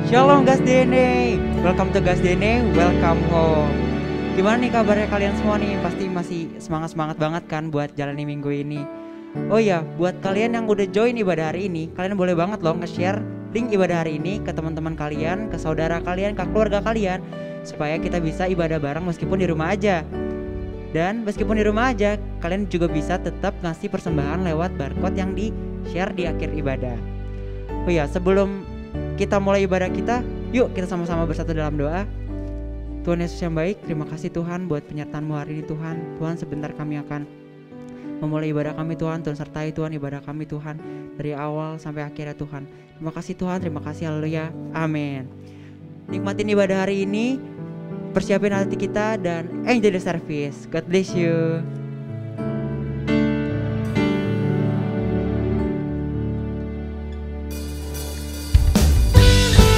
Shalom Gas Dene, welcome to Gas Dene, welcome home. Gimana nih kabarnya kalian semua nih? Pasti masih semangat-semangat banget kan buat jalani minggu ini. Oh iya, buat kalian yang udah join ibadah hari ini, kalian boleh banget loh nge-share link ibadah hari ini ke teman-teman kalian, ke saudara kalian, ke keluarga kalian, supaya kita bisa ibadah bareng meskipun di rumah aja. Dan meskipun di rumah aja, kalian juga bisa tetap ngasih persembahan lewat barcode yang di-share di akhir ibadah. Oh iya, sebelum kita mulai ibadah kita, yuk kita sama-sama bersatu dalam doa. Tuhan Yesus yang baik, terima kasih Tuhan buat penyertaan-Mu hari ini Tuhan. Tuhan, sebentar kami akan memulai ibadah kami Tuhan. Tuhan sertai Tuhan ibadah kami Tuhan, dari awal sampai akhirnya Tuhan. Terima kasih Tuhan, terima kasih, haleluya, amin. Nikmatin ibadah hari ini, persiapin hati kita, dan enjoy the service. God bless you.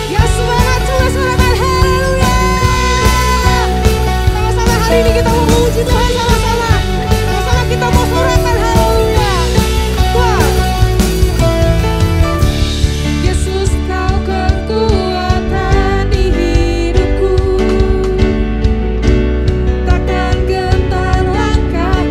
Ya semangat, semangat, haleluya. Sama-sama hari ini kita memuji Tuhan sama-sama. Sama-sama kita mau sorakan haleluya. Tuhan, Yesus kau kekuatan di hidupku. Takkan gentar langkah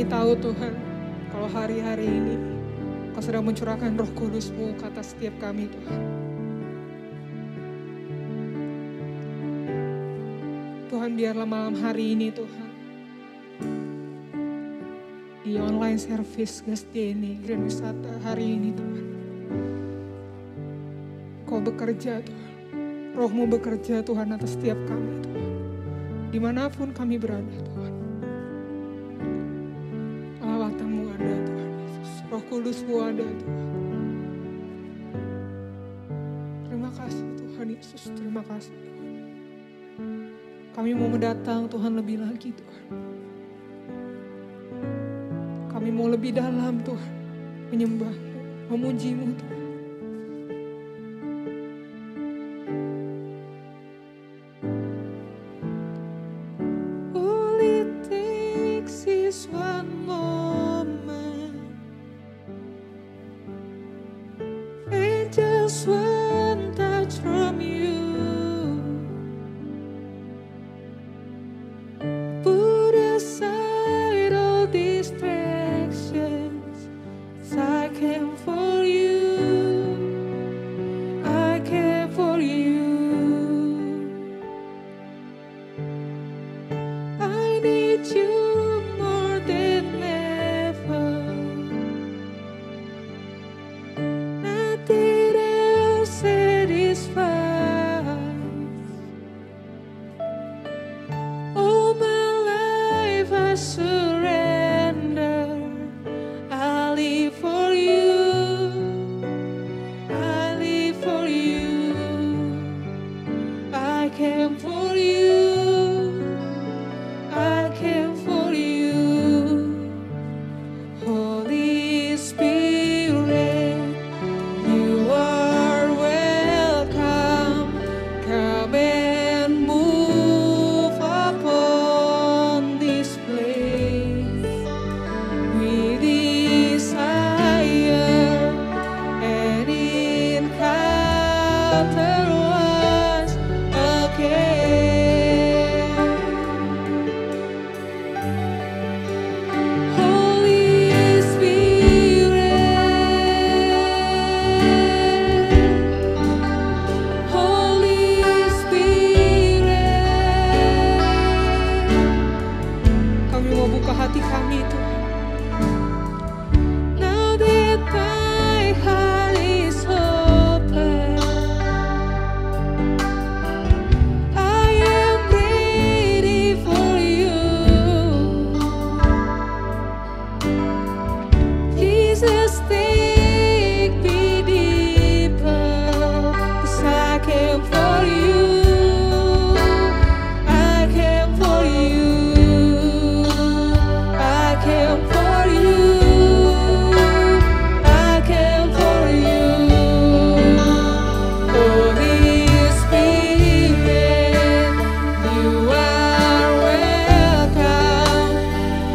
tahu Tuhan, kalau hari-hari ini Kau sedang mencurahkan Roh Kudus-Mu ke atas setiap kami Tuhan. Tuhan, biarlah malam hari ini Tuhan, di online service Gasdene Grand Wisata hari ini Tuhan, Kau bekerja Tuhan, Roh-Mu bekerja Tuhan atas setiap kami Tuhan, dimanapun kami berada Tuhan. Lawatan-Mu ada Tuhan Yesus, Roh Kudus-Mu ada Tuhan. Terima kasih Tuhan Yesus, terima kasih Tuhan. Kami mau mendatang Tuhan lebih lagi Tuhan. Kami mau lebih dalam Tuhan, menyembah-Mu, memuji-Mu Tuhan. All it takes is one moment, and just one touch from you. Put aside all distractions, so I came for you. I came for you. I need you more than ever. Nothing else satisfies. All my life I surrender. I live for you. I live for you. I came for you. I came for you. Holy Spirit, you are welcome. Come and move upon this place. We desire an encounter once again. Holy Spirit, Holy Spirit, kami mau buka hati kami Tuhan. Now that my heart is open, I am ready for you. Jesus, take me deeper, 'cause I came for you. I came for you. I came for you. I came for you. Holy Spirit, you are welcome.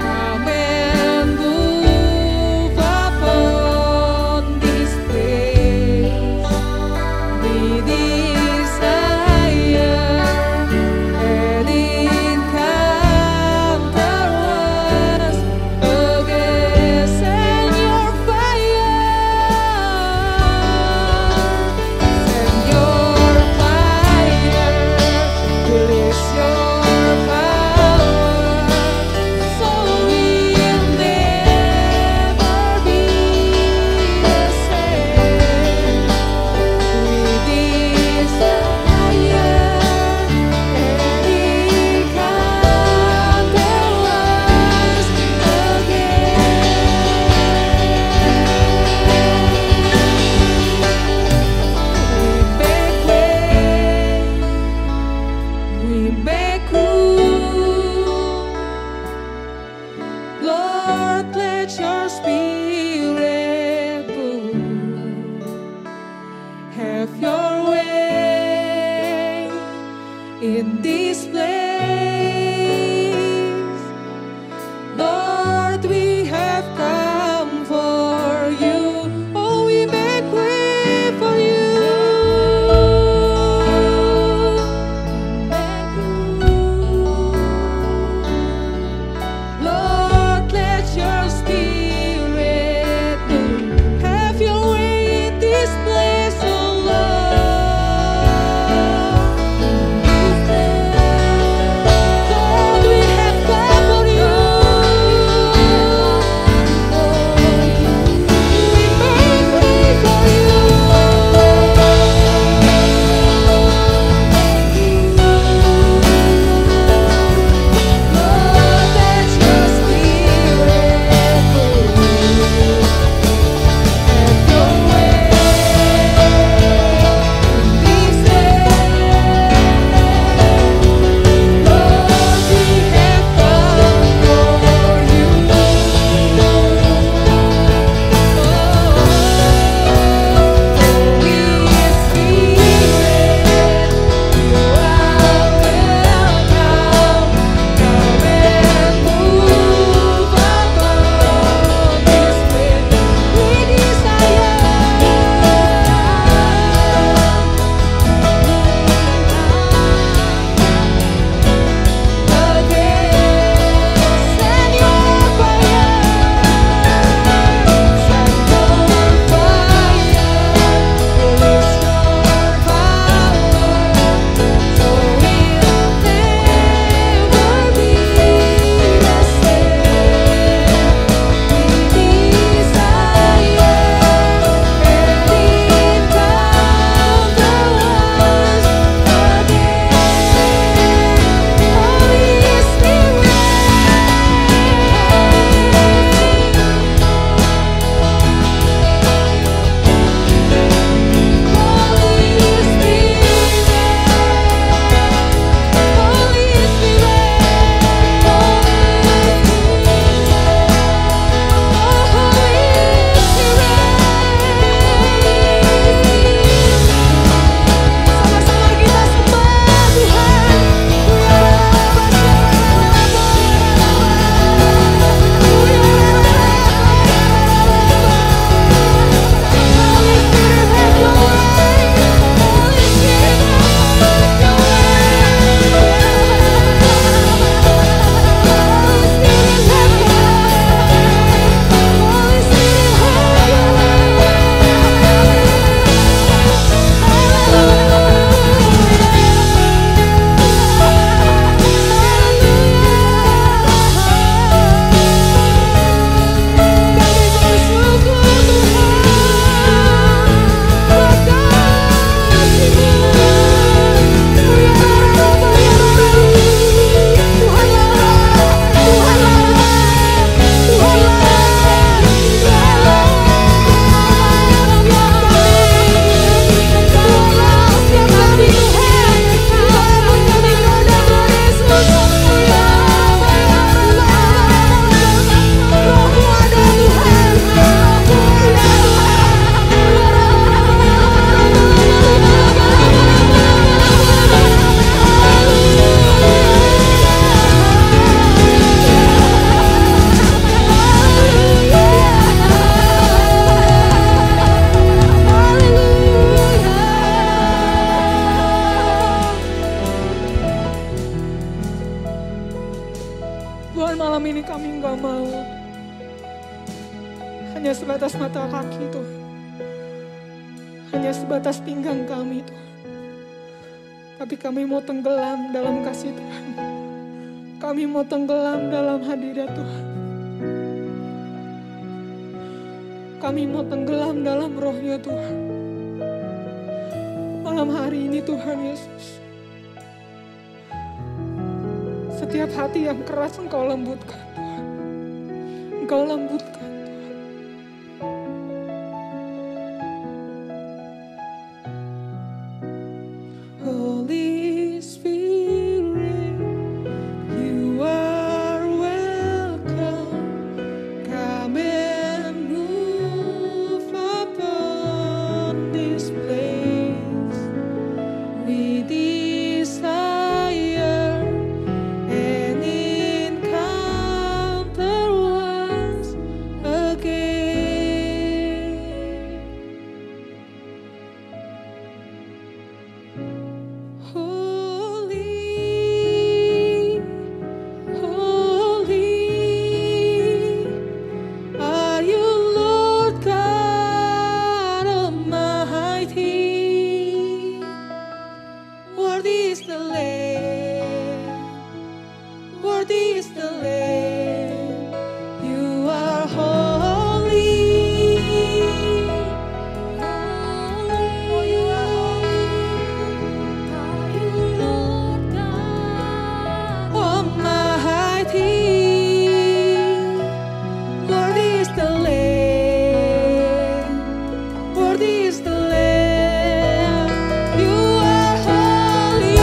Come and move upon this place. We desire an encounter once again. Send your fire. Send your fire. Release your power. So we'll never be the same. We desire an encounter once again. We make room. Lord, let your spirit move. Have your way in this place. Lord, we have come for you. Oh, we make way for you. Make room. Lord, let your sebatas mata kaki Tuhan. Hanya sebatas pinggang kami Tuhan. Tapi kami mau tenggelam dalam kasih Tuhan. Kami mau tenggelam dalam hadirat Tuhan. Kami mau tenggelam dalam rohnya Tuhan. Malam hari ini Tuhan Yesus, setiap hati yang keras Engkau lembutkan Tuhan. Engkau lembutkan Tuhan. Holy Spirit, you are welcome. Come and move upon this place. We desire an encounter once again. Holy, holy, are you Lord God Almighty? Worthy is the Lamb, worthy is the Lamb. You are holy, holy. Oh, you are holy. Are you Lord God Almighty? Worthy is the Lamb, worthy is the Lamb. You are holy,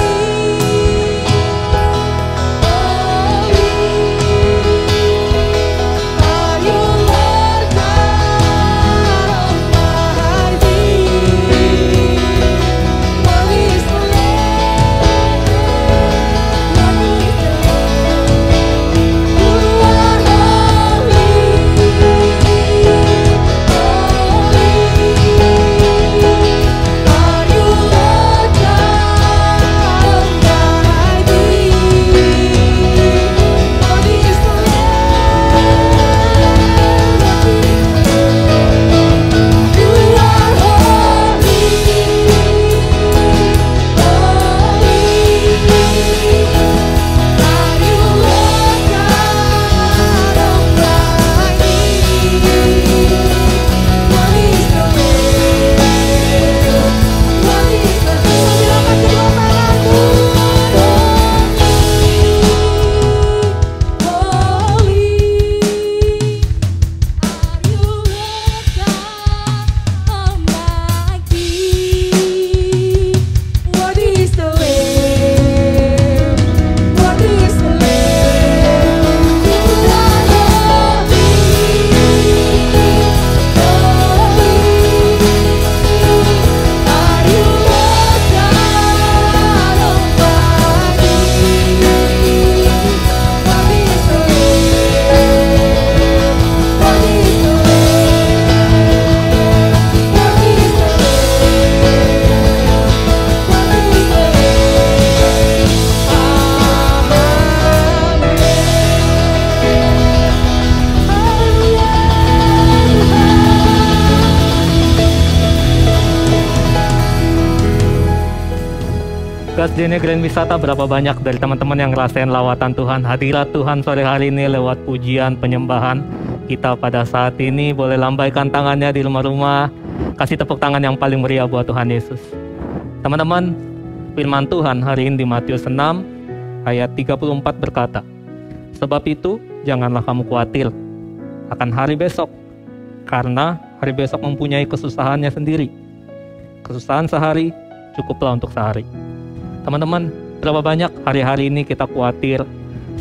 holy. Are you Lord God Almighty? Worthy is the Lamb, worthy is the Lamb. You are holy, are you Lord God Almighty? Worthy is the Lamb, you are holy, are you Lord God Almighty? Worthy is the Lamb, worthy is the Lamb. Silakan kedua tanganmu. Holy, are you Lord God Almighty? Worthy is the Lamb, worthy is the Lamb. You are holy, holy. Are you Lord God Almighty? Worthy is the Lamb, worthy is the Lamb, worthy is the Gas DNA Grand Wisata, berapa banyak dari teman-teman yang ngerasain lawatan Tuhan, hadirat Tuhan sore hari ini lewat pujian, penyembahan. Kita pada saat ini boleh lambaikan tangannya di rumah-rumah, kasih tepuk tangan yang paling meriah buat Tuhan Yesus. Teman-teman, firman Tuhan hari ini di Matius 6 ayat 34 berkata, sebab itu janganlah kamu khawatir akan hari besok, karena hari besok mempunyai kesusahannya sendiri. Kesusahan sehari cukuplah untuk sehari. Teman-teman, berapa banyak hari-hari ini kita khawatir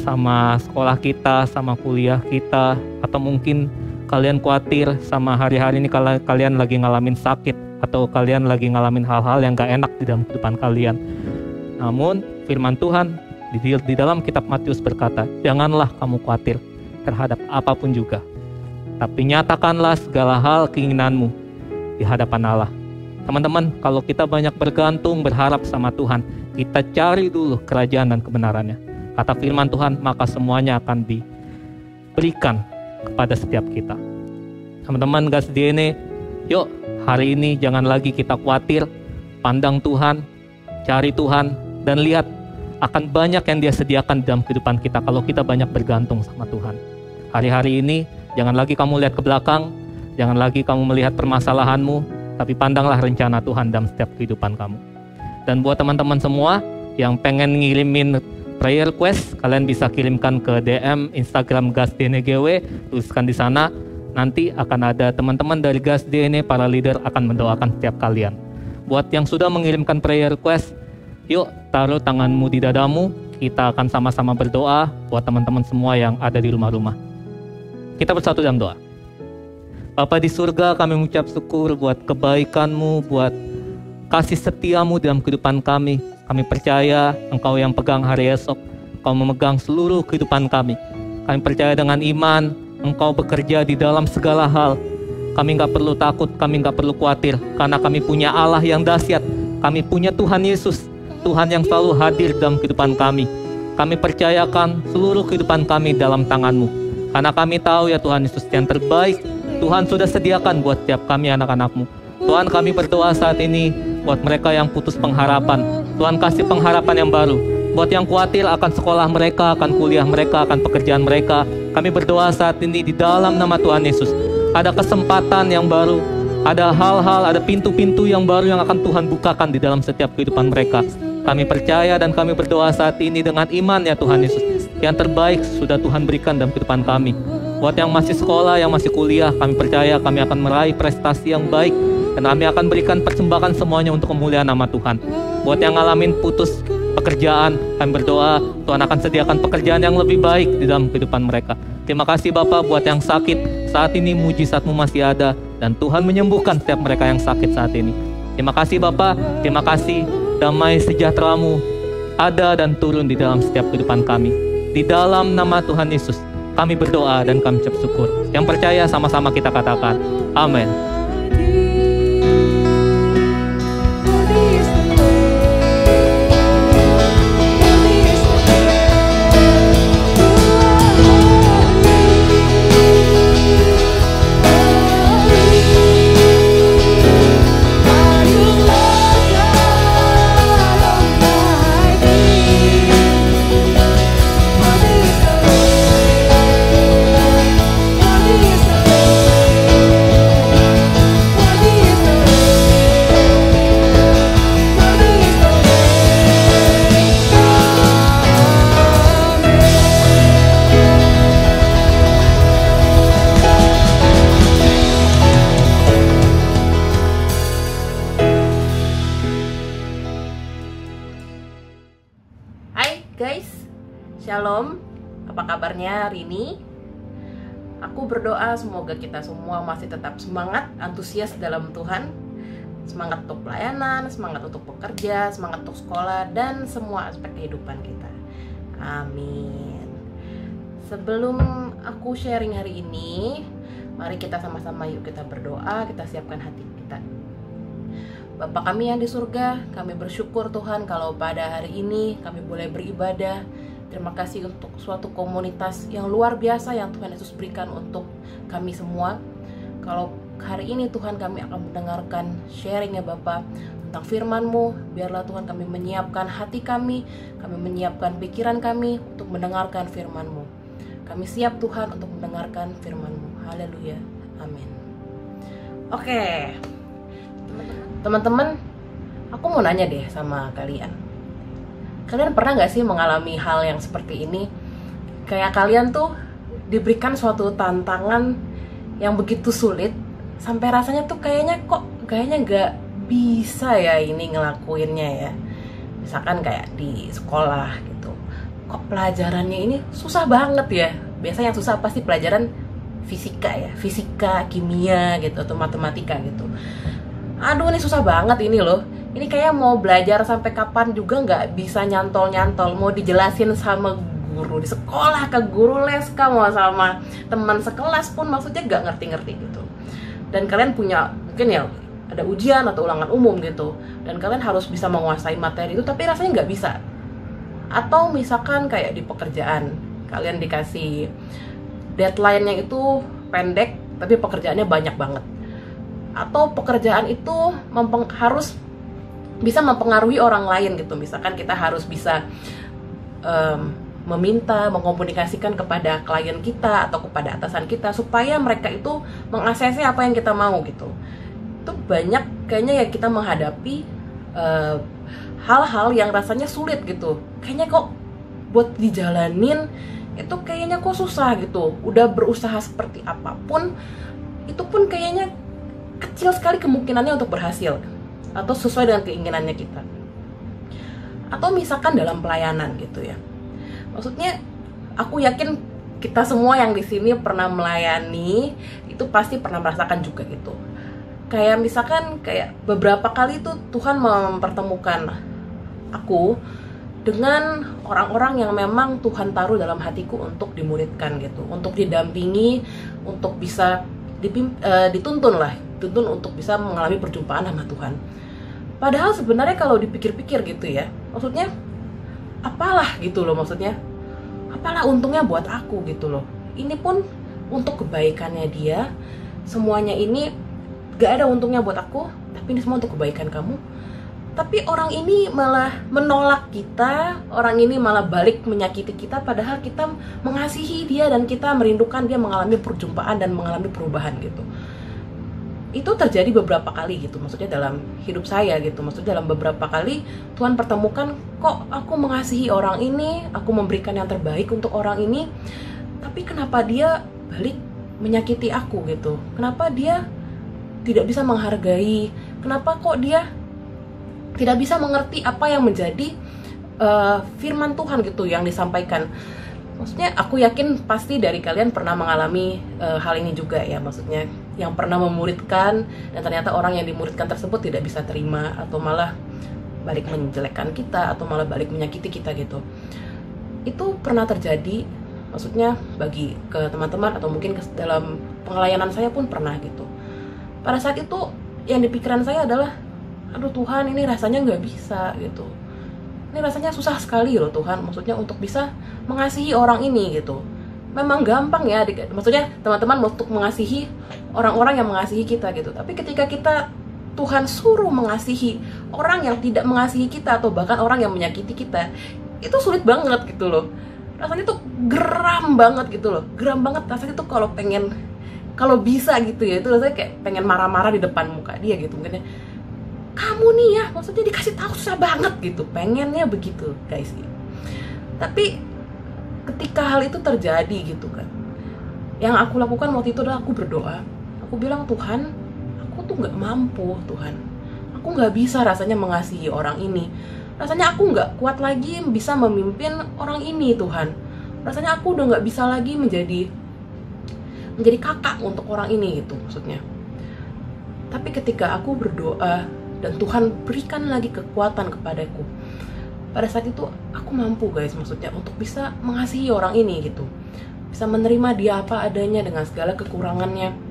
sama sekolah kita, sama kuliah kita, atau mungkin kalian khawatir sama hari-hari ini kalau kalian lagi ngalamin sakit, atau kalian lagi ngalamin hal-hal yang gak enak di dalam kehidupan kalian. Namun firman Tuhan di dalam kitab Matius berkata, janganlah kamu khawatir terhadap apapun juga, tapi nyatakanlah segala hal keinginanmu di hadapan Allah. Teman-teman, kalau kita banyak bergantung, berharap sama Tuhan, kita cari dulu kerajaan dan kebenarannya. Kata firman Tuhan, maka semuanya akan diberikan kepada setiap kita. Teman-teman Gas DNA, yuk hari ini jangan lagi kita khawatir. Pandang Tuhan, cari Tuhan, dan lihat akan banyak yang Dia sediakan dalam kehidupan kita kalau kita banyak bergantung sama Tuhan. Hari-hari ini jangan lagi kamu lihat ke belakang, jangan lagi kamu melihat permasalahanmu, tapi pandanglah rencana Tuhan dalam setiap kehidupan kamu. Dan buat teman-teman semua yang pengen ngirimin prayer request, kalian bisa kirimkan ke DM Instagram Gas DNA GW, tuliskan di sana. Nanti akan ada teman-teman dari Gas DNA, para leader akan mendoakan setiap kalian. Buat yang sudah mengirimkan prayer request, yuk taruh tanganmu di dadamu, kita akan sama-sama berdoa buat teman-teman semua yang ada di rumah-rumah. Kita bersatu dalam doa. Bapa di surga, kami mengucap syukur buat kebaikan-Mu, buat kasih setiamu dalam kehidupan kami. Kami percaya Engkau yang pegang hari esok, Engkau memegang seluruh kehidupan kami. Kami percaya dengan iman, Engkau bekerja di dalam segala hal. Kami gak perlu takut, kami gak perlu khawatir, karena kami punya Allah yang dahsyat. Kami punya Tuhan Yesus, Tuhan yang selalu hadir dalam kehidupan kami. Kami percayakan seluruh kehidupan kami dalam tangan-Mu, karena kami tahu ya Tuhan Yesus, yang terbaik Tuhan sudah sediakan buat tiap kami anak-anak-Mu. Tuhan, kami berdoa saat ini buat mereka yang putus pengharapan. Tuhan kasih pengharapan yang baru. Buat yang khawatir akan sekolah mereka, akan kuliah mereka, akan pekerjaan mereka, kami berdoa saat ini di dalam nama Tuhan Yesus. Ada kesempatan yang baru, ada hal-hal, ada pintu-pintu yang baru yang akan Tuhan bukakan di dalam setiap kehidupan mereka. Kami percaya dan kami berdoa saat ini dengan iman ya Tuhan Yesus. Yang terbaik sudah Tuhan berikan dalam kehidupan kami. Buat yang masih sekolah, yang masih kuliah, kami percaya kami akan meraih prestasi yang baik. Dan kami akan berikan persembahan semuanya untuk kemuliaan nama Tuhan. Buat yang ngalamin putus pekerjaan, kami berdoa Tuhan akan sediakan pekerjaan yang lebih baik di dalam kehidupan mereka. Terima kasih Bapak buat yang sakit. Saat ini mujizat-Mu masih ada. Dan Tuhan menyembuhkan setiap mereka yang sakit saat ini. Terima kasih Bapak. Terima kasih damai sejahtera-Mu ada dan turun di dalam setiap kehidupan kami. Di dalam nama Tuhan Yesus kami berdoa dan kami ucap syukur. Yang percaya sama-sama kita katakan amin. Shalom, apa kabarnya hari ini? Aku berdoa semoga kita semua masih tetap semangat, antusias dalam Tuhan. Semangat untuk pelayanan, semangat untuk bekerja, semangat untuk sekolah, dan semua aspek kehidupan kita. Amin. Sebelum aku sharing hari ini, mari kita sama-sama yuk kita berdoa, kita siapkan hati kita. Bapa kami yang di surga, kami bersyukur Tuhan kalau pada hari ini kami boleh beribadah. Terima kasih untuk suatu komunitas yang luar biasa yang Tuhan Yesus berikan untuk kami semua. Kalau hari ini Tuhan kami akan mendengarkan sharing ya Bapa tentang firman-Mu. Biarlah Tuhan kami menyiapkan hati kami menyiapkan pikiran kami untuk mendengarkan firman-Mu. Kami siap Tuhan untuk mendengarkan firman-Mu. Haleluya. Amin. Oke. Teman-teman, aku mau nanya deh sama kalian. Kalian pernah gak sih mengalami hal yang seperti ini? Kayak kalian tuh diberikan suatu tantangan yang begitu sulit, sampai rasanya tuh kayaknya gak bisa ya ini ngelakuinnya ya. Misalkan kayak di sekolah gitu, kok pelajarannya ini susah banget ya. Biasanya yang susah pasti pelajaran fisika ya, fisika, kimia gitu, atau matematika gitu. Aduh ini susah banget ini loh. Ini kayak mau belajar sampai kapan juga nggak bisa nyantol-nyantol. Mau dijelasin sama guru di sekolah, ke guru les, mau sama teman sekelas pun maksudnya nggak ngerti-ngerti gitu. Dan kalian punya mungkin ya ada ujian atau ulangan umum gitu. Dan kalian harus bisa menguasai materi itu, tapi rasanya nggak bisa. Atau misalkan kayak di pekerjaan, kalian dikasih deadline-nya itu pendek, tapi pekerjaannya banyak banget. Atau pekerjaan itu harus bisa mempengaruhi orang lain gitu. Misalkan kita harus bisa meminta, mengkomunikasikan kepada klien kita atau kepada atasan kita supaya mereka itu mengakses apa yang kita mau gitu. Itu banyak kayaknya ya kita menghadapi hal-hal yang rasanya sulit gitu. Kayaknya kok buat dijalanin itu kayaknya kok susah gitu. Udah berusaha seperti apapun, itu pun kayaknya kecil sekali kemungkinannya untuk berhasil atau sesuai dengan keinginannya kita. Atau misalkan dalam pelayanan gitu ya. Maksudnya aku yakin kita semua yang di sini pernah melayani, itu pasti pernah merasakan juga gitu. Kayak misalkan kayak beberapa kali tuh Tuhan mempertemukan aku dengan orang-orang yang memang Tuhan taruh dalam hatiku untuk dimuridkan gitu, untuk didampingi, untuk bisa dituntun untuk bisa mengalami perjumpaan sama Tuhan. Padahal sebenarnya kalau dipikir-pikir gitu ya, maksudnya apalah gitu loh, maksudnya apalah untungnya buat aku gitu loh. Ini pun untuk kebaikannya dia, semuanya ini gak ada untungnya buat aku, tapi ini semua untuk kebaikan kamu. Tapi orang ini malah menolak kita, orang ini malah balik menyakiti kita, padahal kita mengasihi dia dan kita merindukan dia mengalami perjumpaan dan mengalami perubahan gitu. Itu terjadi beberapa kali gitu, maksudnya dalam hidup saya gitu, maksudnya dalam beberapa kali Tuhan pertemukan, kok aku mengasihi orang ini, aku memberikan yang terbaik untuk orang ini, tapi kenapa dia balik menyakiti aku gitu, kenapa dia tidak bisa menghargai, kenapa kok dia tidak bisa mengerti apa yang menjadi firman Tuhan gitu yang disampaikan. Maksudnya aku yakin pasti dari kalian pernah mengalami hal ini juga ya, maksudnya yang pernah memuridkan dan ternyata orang yang dimuridkan tersebut tidak bisa terima atau malah balik menjelekkan kita atau malah balik menyakiti kita gitu. Itu pernah terjadi, maksudnya bagi ke teman-teman atau mungkin dalam pengelayanan saya pun pernah gitu. Pada saat itu yang di pikiran saya adalah, aduh Tuhan, ini rasanya nggak bisa gitu. Ini rasanya susah sekali loh Tuhan, maksudnya untuk bisa mengasihi orang ini gitu. Memang gampang ya, maksudnya teman-teman untuk mengasihi orang-orang yang mengasihi kita gitu. Tapi ketika kita Tuhan suruh mengasihi orang yang tidak mengasihi kita atau bahkan orang yang menyakiti kita, itu sulit banget gitu loh. Rasanya tuh geram banget gitu loh, geram banget rasanya tuh kalau bisa gitu ya, itu rasanya kayak pengen marah-marah di depan muka dia gitu mungkin ya. Kamu nih ya, maksudnya dikasih tahu susah banget gitu, pengennya begitu guys. Tapi ketika hal itu terjadi gitu kan, yang aku lakukan waktu itu adalah aku berdoa. Aku bilang, Tuhan, aku tuh nggak mampu Tuhan, aku nggak bisa rasanya mengasihi orang ini, rasanya aku nggak kuat lagi bisa memimpin orang ini Tuhan, rasanya aku udah nggak bisa lagi menjadi kakak untuk orang ini gitu maksudnya. Tapi ketika aku berdoa dan Tuhan berikan lagi kekuatan kepadaku, pada saat itu aku mampu guys, maksudnya untuk bisa mengasihi orang ini gitu, bisa menerima dia apa adanya dengan segala kekurangannya.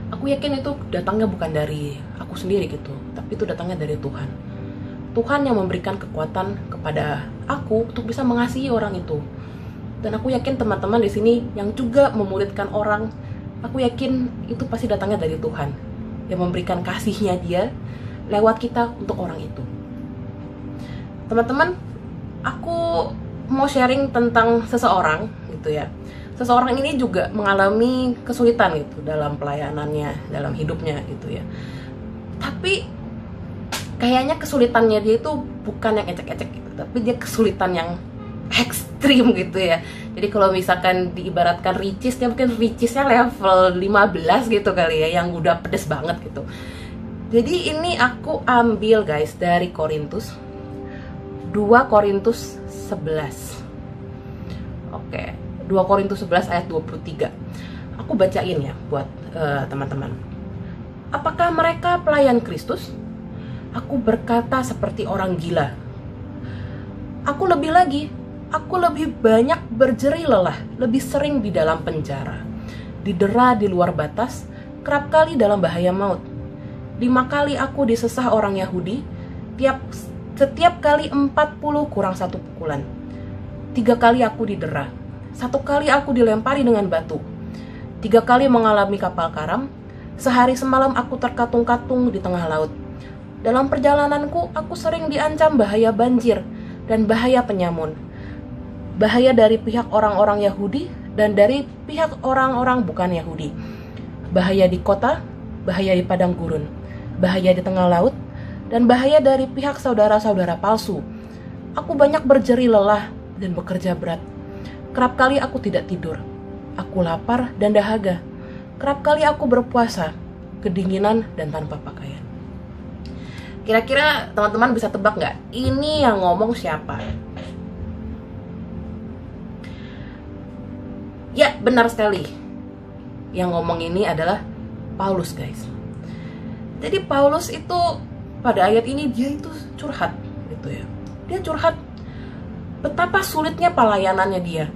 Aku yakin itu datangnya bukan dari aku sendiri gitu, tapi itu datangnya dari Tuhan. Tuhan yang memberikan kekuatan kepada aku untuk bisa mengasihi orang itu. Dan aku yakin teman-teman di sini yang juga memuridkan orang, aku yakin itu pasti datangnya dari Tuhan yang memberikan kasihnya dia lewat kita untuk orang itu. Teman-teman, aku mau sharing tentang seseorang gitu ya. Seseorang ini juga mengalami kesulitan gitu dalam pelayanannya, dalam hidupnya gitu ya. Tapi kayaknya kesulitannya dia itu bukan yang ecek-ecek gitu, tapi dia kesulitan yang ekstrim gitu ya. Jadi kalau misalkan diibaratkan ricis, dia mungkin ricisnya level 15 gitu kali ya, yang udah pedes banget gitu. Jadi ini aku ambil guys dari Korintus 2 Korintus 11. Oke, 2 Korintus 11 ayat 23. Aku bacain ya buat teman-teman. Apakah mereka pelayan Kristus? Aku berkata seperti orang gila. Aku lebih lagi, aku lebih banyak berjerih lelah, lebih sering di dalam penjara, didera di luar batas, kerap kali dalam bahaya maut. 5 kali aku disesah orang Yahudi, setiap kali 40 kurang 1 pukulan. 3 kali aku didera, 1 kali aku dilempari dengan batu. 3 kali mengalami kapal karam. Sehari semalam aku terkatung-katung di tengah laut. Dalam perjalananku, aku sering diancam bahaya banjir dan bahaya penyamun. Bahaya dari pihak orang-orang Yahudi dan dari pihak orang-orang bukan Yahudi. Bahaya di kota, bahaya di padang gurun, bahaya di tengah laut, dan bahaya dari pihak saudara-saudara palsu. Aku banyak berjeri lelah dan bekerja berat. Kerap kali aku tidak tidur. Aku lapar dan dahaga. Kerap kali aku berpuasa, kedinginan dan tanpa pakaian. Kira-kira teman-teman bisa tebak nggak? Ini yang ngomong siapa? Ya, benar sekali. Yang ngomong ini adalah Paulus, guys. Jadi Paulus itu pada ayat ini dia itu curhat gitu ya. Dia curhat betapa sulitnya pelayanannya dia.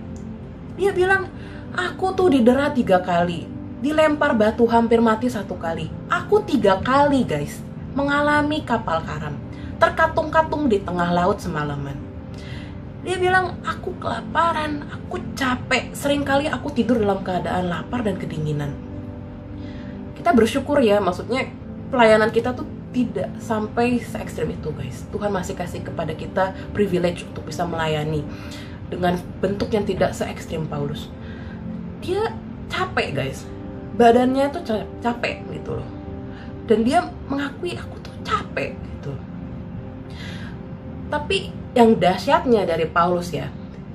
Dia bilang, aku tuh didera 3 kali, dilempar batu hampir mati 1 kali. Aku 3 kali, guys, mengalami kapal karam, terkatung-katung di tengah laut semalaman. Dia bilang, aku kelaparan, aku capek, seringkali aku tidur dalam keadaan lapar dan kedinginan. Kita bersyukur ya, maksudnya pelayanan kita tuh tidak sampai se-ekstrem itu, guys. Tuhan masih kasih kepada kita privilege untuk bisa melayani dengan bentuk yang tidak se-ekstrem Paulus. Dia capek, guys. Badannya tuh capek gitu loh. Dan dia mengakui, aku tuh capek gitu. Tapi yang dahsyatnya dari Paulus ya,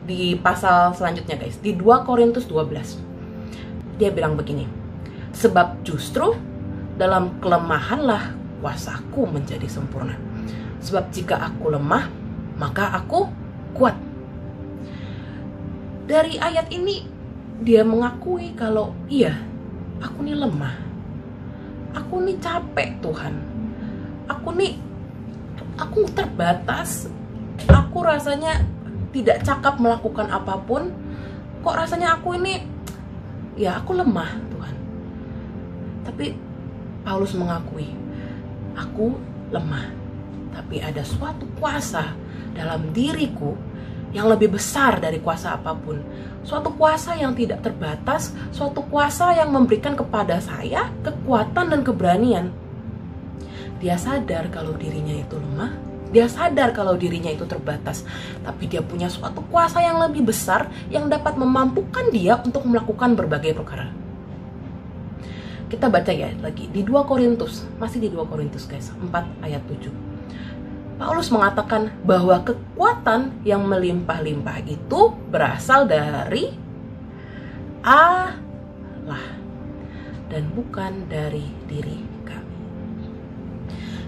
di pasal selanjutnya, guys, di 2 Korintus 12. Dia bilang begini, sebab justru dalam kelemahanlah kuasaku menjadi sempurna. Sebab jika aku lemah, maka aku kuat. Dari ayat ini dia mengakui kalau iya, aku nih lemah. Aku nih capek, Tuhan. Aku terbatas. Aku rasanya tidak cakap melakukan apapun. Kok rasanya aku ini, ya aku lemah, Tuhan. Tapi Paulus mengakui, aku lemah. Tapi ada suatu kuasa dalam diriku yang lebih besar dari kuasa apapun. Suatu kuasa yang tidak terbatas, suatu kuasa yang memberikan kepada saya kekuatan dan keberanian. Dia sadar kalau dirinya itu lemah, dia sadar kalau dirinya itu terbatas, tapi dia punya suatu kuasa yang lebih besar yang dapat memampukan dia untuk melakukan berbagai perkara. Kita baca ya lagi di 2 Korintus, masih di 2 Korintus, guys, 4 ayat 7. Paulus mengatakan bahwa kekuatan yang melimpah-limpah itu berasal dari Allah dan bukan dari diri kami.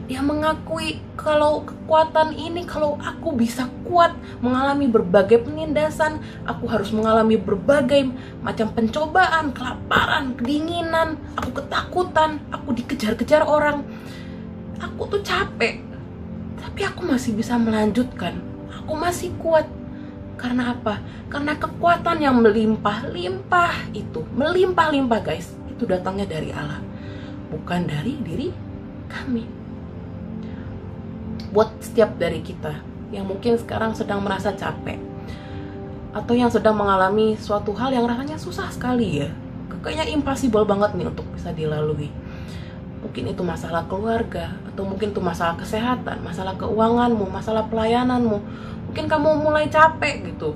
Dia mengakui kalau kekuatan ini, kalau aku bisa kuat mengalami berbagai penindasan, aku harus mengalami berbagai macam pencobaan, kelaparan, kedinginan, aku ketakutan, aku dikejar-kejar orang, aku tuh capek. Tapi aku masih bisa melanjutkan. Aku masih kuat. Karena apa? Karena kekuatan yang melimpah-limpah itu. Melimpah-limpah, guys. Itu datangnya dari Allah. Bukan dari diri kami. Buat setiap dari kita yang mungkin sekarang sedang merasa capek. Atau yang sedang mengalami suatu hal yang rasanya susah sekali ya. Kayaknya impossible banget nih untuk bisa dilalui. Mungkin itu masalah keluarga, atau mungkin itu masalah kesehatan, masalah keuanganmu, masalah pelayananmu. Mungkin kamu mulai capek gitu.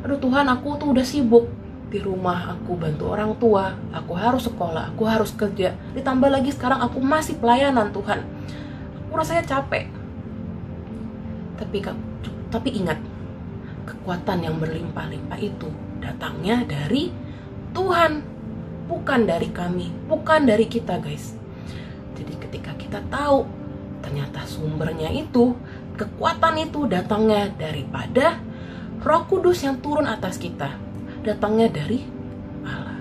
Aduh Tuhan, aku tuh udah sibuk di rumah, aku bantu orang tua, aku harus sekolah, aku harus kerja. Ditambah lagi sekarang aku masih pelayanan, Tuhan. Aku rasanya capek. Tapi ingat, kekuatan yang berlimpah-limpah itu datangnya dari Tuhan, bukan dari kami, bukan dari kita, guys. Jadi ketika kita tahu ternyata sumbernya itu, kekuatan itu datangnya daripada Roh Kudus yang turun atas kita, datangnya dari Allah.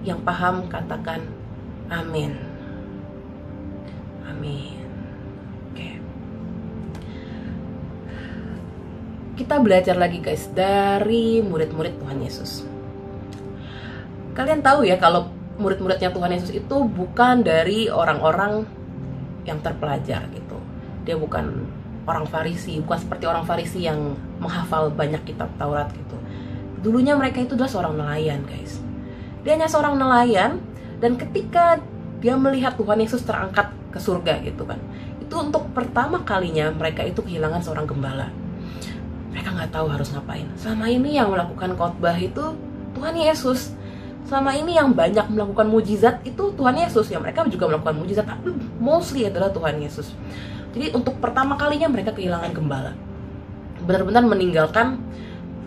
Yang paham katakan amin. Amin. Oke. Kita belajar lagi, guys, dari murid-murid Tuhan Yesus. Kalian tahu ya kalau murid-muridnya Tuhan Yesus itu bukan dari orang-orang yang terpelajar gitu. Dia bukan orang Farisi, bukan seperti orang Farisi yang menghafal banyak kitab Taurat gitu. Dulunya mereka itu adalah seorang nelayan, guys. Dia hanya seorang nelayan, dan ketika dia melihat Tuhan Yesus terangkat ke surga gitu kan, itu untuk pertama kalinya mereka itu kehilangan seorang gembala. Mereka nggak tahu harus ngapain. Selama ini yang melakukan khotbah itu Tuhan Yesus. Selama ini yang banyak melakukan mujizat itu Tuhan Yesus. Ya, mereka juga melakukan mujizat, tapi mostly adalah Tuhan Yesus. Jadi untuk pertama kalinya mereka kehilangan gembala. Benar-benar meninggalkan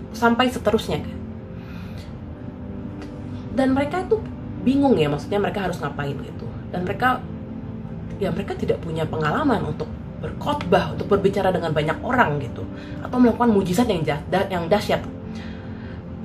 sampai seterusnya. Dan mereka itu bingung ya, maksudnya mereka harus ngapain gitu. Dan mereka tidak punya pengalaman untuk berkhotbah, untuk berbicara dengan banyak orang gitu, atau melakukan mujizat yang dahsyat.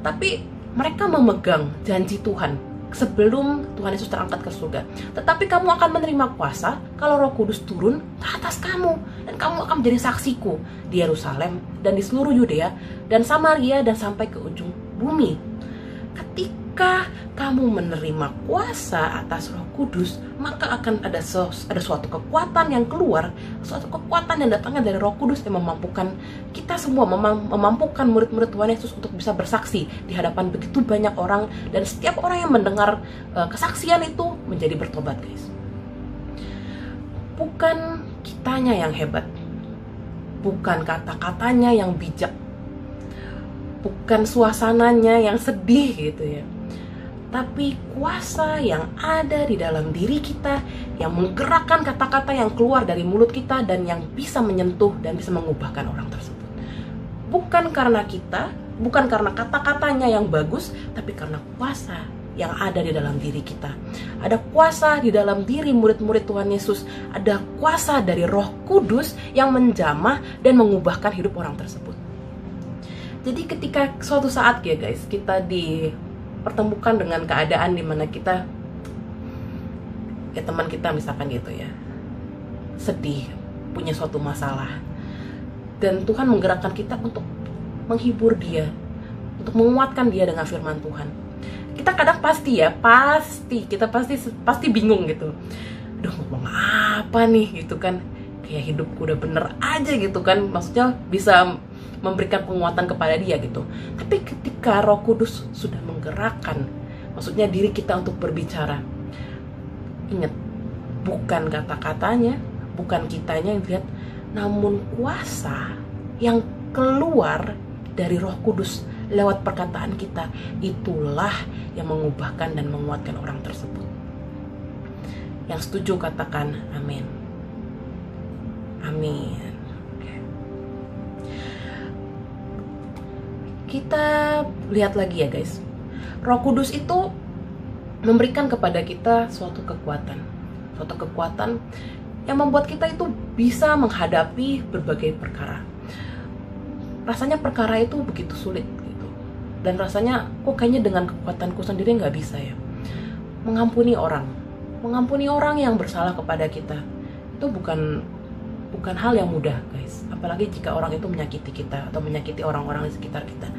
Tapi mereka memegang janji Tuhan sebelum Tuhan Yesus terangkat ke surga. Tetapi kamu akan menerima kuasa kalau Roh Kudus turun ke atas kamu, dan kamu akan menjadi saksiku di Yerusalem dan di seluruh Yudea dan Samaria dan sampai ke ujung bumi. Ketika kamu menerima kuasa atas Roh Kudus, maka akan ada suatu kekuatan yang keluar, suatu kekuatan yang datangnya dari Roh Kudus yang memampukan kita semua, memampukan murid-murid Tuhan Yesus untuk bisa bersaksi di hadapan begitu banyak orang, dan setiap orang yang mendengar kesaksian itu menjadi bertobat, guys. Bukan kitanya yang hebat, bukan kata-katanya yang bijak, bukan suasananya yang sedih gitu ya, tapi kuasa yang ada di dalam diri kita yang menggerakkan kata-kata yang keluar dari mulut kita dan yang bisa menyentuh dan bisa mengubahkan orang tersebut. Bukan karena kita, bukan karena kata-katanya yang bagus, tapi karena kuasa yang ada di dalam diri kita. Ada kuasa di dalam diri murid-murid Tuhan Yesus, ada kuasa dari Roh Kudus yang menjamah dan mengubahkan hidup orang tersebut. Jadi ketika suatu saat ya guys, kita dipertemukan dengan keadaan dimana kita, ya teman kita misalkan gitu ya, sedih, punya suatu masalah, dan Tuhan menggerakkan kita untuk menghibur dia, untuk menguatkan dia dengan firman Tuhan. Kita kadang kita pasti bingung gitu. Aduh, ngomong apa nih gitu kan, kayak hidupku udah bener aja gitu kan, maksudnya bisa memberikan penguatan kepada dia gitu. Tapi ketika Roh Kudus sudah menggerakkan, maksudnya diri kita untuk berbicara, ingat, bukan kata-katanya, bukan kitanya yang lihat, namun kuasa yang keluar dari Roh Kudus lewat perkataan kita, itulah yang mengubahkan dan menguatkan orang tersebut. Yang setuju katakan amin. Amin. Kita lihat lagi ya guys, Roh Kudus itu memberikan kepada kita suatu kekuatan yang membuat kita itu bisa menghadapi berbagai perkara. Rasanya perkara itu begitu sulit gitu, dan rasanya kok kayaknya dengan kekuatanku sendiri nggak bisa ya. Mengampuni orang yang bersalah kepada kita itu bukan hal yang mudah guys, apalagi jika orang itu menyakiti kita atau menyakiti orang-orang di sekitar kita.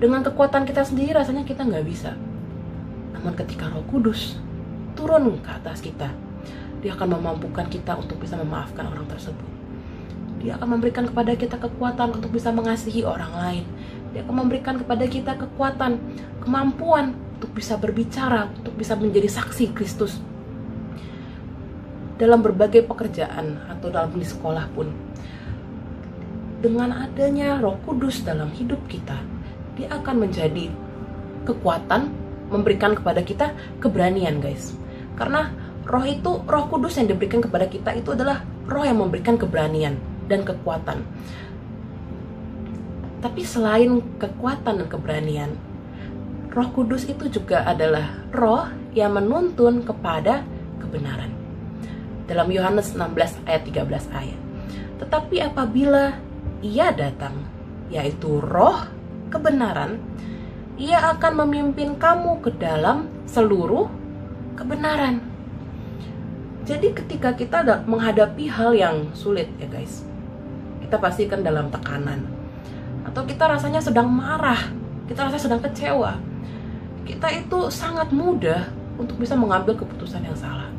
Dengan kekuatan kita sendiri rasanya kita nggak bisa. Namun ketika Roh Kudus turun ke atas kita, dia akan memampukan kita untuk bisa memaafkan orang tersebut. Dia akan memberikan kepada kita kekuatan untuk bisa mengasihi orang lain. Dia akan memberikan kepada kita kekuatan, kemampuan untuk bisa berbicara, untuk bisa menjadi saksi Kristus. Dalam berbagai pekerjaan atau dalam di sekolah pun, dengan adanya Roh Kudus dalam hidup kita, dia akan menjadi kekuatan, memberikan kepada kita keberanian guys. Karena Roh Kudus yang diberikan kepada kita itu adalah roh yang memberikan keberanian dan kekuatan. Tapi selain kekuatan dan keberanian, Roh Kudus itu juga adalah roh yang menuntun kepada kebenaran. Dalam Yohanes 16 ayat 13 tetapi apabila ia datang, yaitu roh kebenaran, ia akan memimpin kamu ke dalam seluruh kebenaran. Jadi ketika kita menghadapi hal yang sulit ya guys, kita pasti kan dalam tekanan, atau kita rasanya sedang marah, kita rasanya sedang kecewa, kita itu sangat mudah untuk bisa mengambil keputusan yang salah.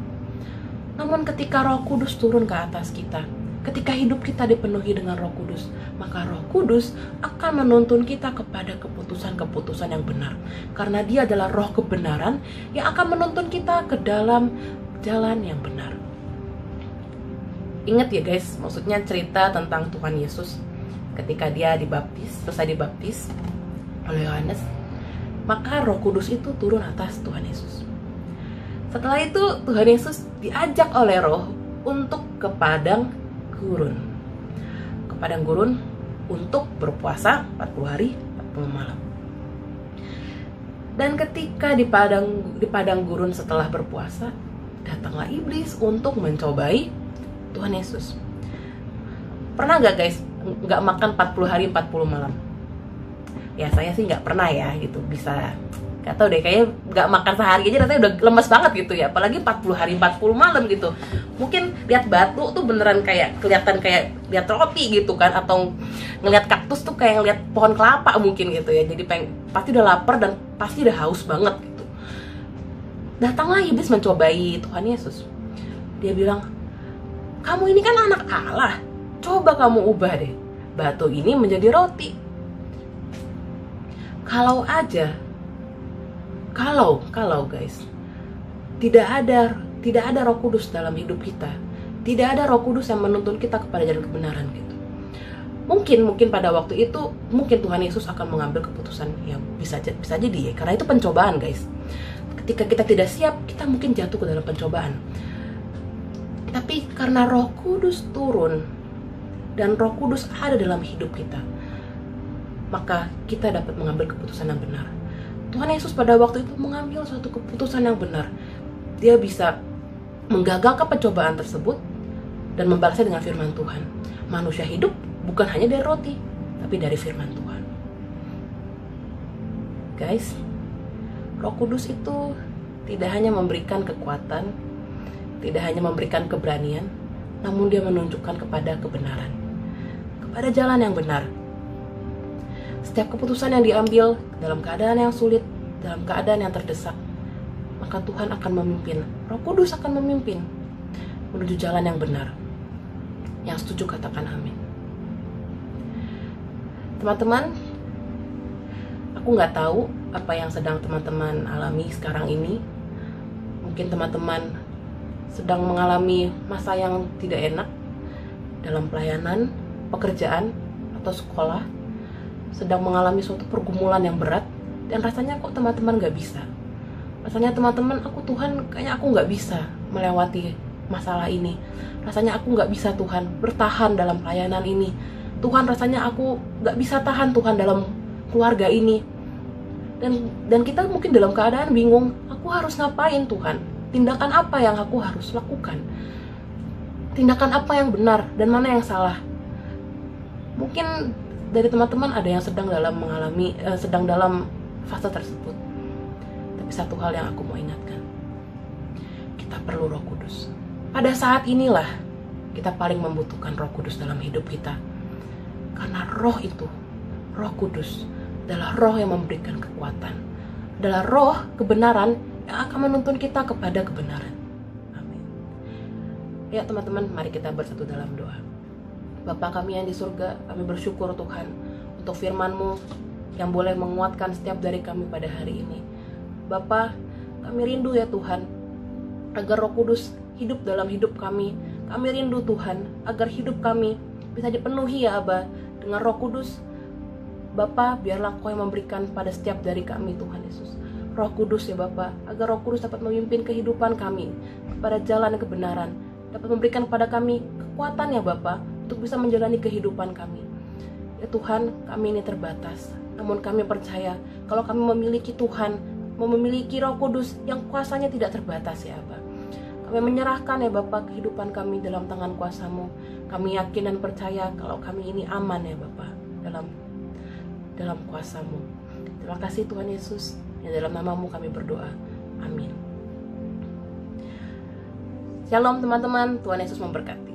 Namun ketika Roh Kudus turun ke atas kita, Ketika hidup kita dipenuhi dengan Roh Kudus, maka Roh Kudus akan menuntun kita kepada keputusan-keputusan yang benar. Karena Dia adalah Roh kebenaran yang akan menuntun kita ke dalam jalan yang benar. Ingat ya guys, maksudnya cerita tentang Tuhan Yesus ketika Dia selesai dibaptis oleh Yohanes, maka Roh Kudus itu turun atas Tuhan Yesus. Setelah itu Tuhan Yesus diajak oleh Roh untuk ke padang gurun untuk berpuasa 40 hari 40 malam. Dan ketika di padang gurun setelah berpuasa, datanglah iblis untuk mencobai Tuhan Yesus. Pernah gak guys nggak makan 40 hari 40 malam? Ya saya sih nggak pernah ya gitu, bisa gak tau deh, kayaknya nggak makan sehari aja rasanya udah lemes banget gitu ya, apalagi 40 hari 40 malam gitu. Mungkin lihat batu tuh beneran kayak kelihatan kayak lihat roti gitu kan, atau ngelihat kaktus tuh kayak ngelihat pohon kelapa mungkin gitu ya. Jadi pasti udah lapar dan pasti udah haus banget gitu. Datanglah iblis mencobai Tuhan Yesus. Dia bilang, kamu ini kan anak Allah, coba kamu ubah deh batu ini menjadi roti. Kalau guys, tidak ada Roh Kudus dalam hidup kita, tidak ada Roh Kudus yang menuntun kita kepada jalan kebenaran gitu. Mungkin pada waktu itu mungkin Tuhan Yesus akan mengambil keputusan yang bisa jadi ya, karena itu pencobaan guys. Ketika kita tidak siap, kita mungkin jatuh ke dalam pencobaan. Tapi karena Roh Kudus turun dan Roh Kudus ada dalam hidup kita, maka kita dapat mengambil keputusan yang benar. Tuhan Yesus pada waktu itu mengambil suatu keputusan yang benar. Dia bisa menggagalkan pencobaan tersebut dan membalasnya dengan firman Tuhan. Manusia hidup bukan hanya dari roti, tapi dari firman Tuhan. Guys, Roh Kudus itu tidak hanya memberikan kekuatan, tidak hanya memberikan keberanian, namun Dia menunjukkan kepada kebenaran, kepada jalan yang benar. Setiap keputusan yang diambil dalam keadaan yang sulit, dalam keadaan yang terdesak, maka Tuhan akan memimpin, Roh Kudus akan memimpin menuju jalan yang benar. Yang setuju katakan amin. Teman-teman, aku nggak tahu apa yang sedang teman-teman alami sekarang ini. Mungkin teman-teman sedang mengalami masa yang tidak enak dalam pelayanan, pekerjaan, atau sekolah, sedang mengalami suatu pergumulan yang berat, dan rasanya kok teman-teman gak bisa. Rasanya teman-teman, kayaknya aku gak bisa melewati masalah ini. Rasanya aku gak bisa Tuhan bertahan dalam pelayanan ini. Tuhan, rasanya aku gak bisa tahan Tuhan dalam keluarga ini. Dan kita mungkin dalam keadaan bingung, aku harus ngapain Tuhan? Tindakan apa yang aku harus lakukan? Tindakan apa yang benar dan mana yang salah? Mungkin dari teman-teman ada yang sedang dalam fase tersebut. Tapi satu hal yang aku mau ingatkan, kita perlu Roh Kudus. Pada saat inilah kita paling membutuhkan Roh Kudus dalam hidup kita. Karena Roh itu, Roh Kudus adalah Roh yang memberikan kekuatan, adalah Roh kebenaran yang akan menuntun kita kepada kebenaran. Amin. Ya teman-teman, mari kita bersatu dalam doa. Bapa kami yang di surga, kami bersyukur Tuhan untuk firman-Mu yang boleh menguatkan setiap dari kami pada hari ini. Bapa, kami rindu ya Tuhan, agar Roh Kudus hidup dalam hidup kami. Kami rindu Tuhan, agar hidup kami bisa dipenuhi ya Aba dengan Roh Kudus. Bapa, biarlah Kau yang memberikan pada setiap dari kami Tuhan Yesus. Roh Kudus ya Bapa, agar Roh Kudus dapat memimpin kehidupan kami kepada jalan kebenaran, dapat memberikan kepada kami kekuatan ya Bapa, untuk bisa menjalani kehidupan kami. Ya Tuhan, kami ini terbatas, namun kami percaya kalau kami memiliki Tuhan, memiliki Roh Kudus yang kuasanya tidak terbatas ya Aba. Kami menyerahkan ya Bapa kehidupan kami dalam tangan kuasa-Mu. Kami yakin dan percaya kalau kami ini aman ya Bapa dalam kuasa-Mu. Terima kasih Tuhan Yesus, yang dalam nama-Mu kami berdoa. Amin. Shalom teman-teman, Tuhan Yesus memberkati.